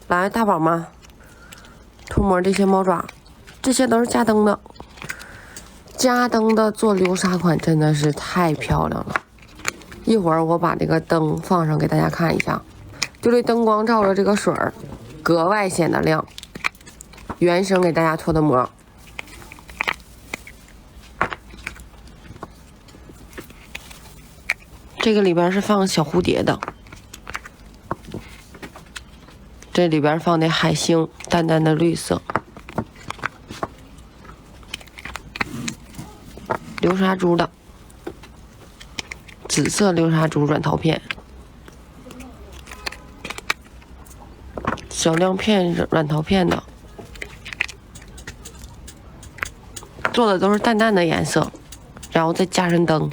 来，大宝们，涂抹这些猫爪，这些都是加灯的。加灯的做流沙款真的是太漂亮了。一会儿我把这个灯放上给大家看一下，就这灯光照着这个水儿，格外显得亮。原生给大家脱的膜。这个里边是放小蝴蝶的，这里边放的海星，淡淡的绿色。流沙珠的，紫色流沙珠软陶片，小亮片软陶片的，做的都是淡淡的颜色，然后再加上灯。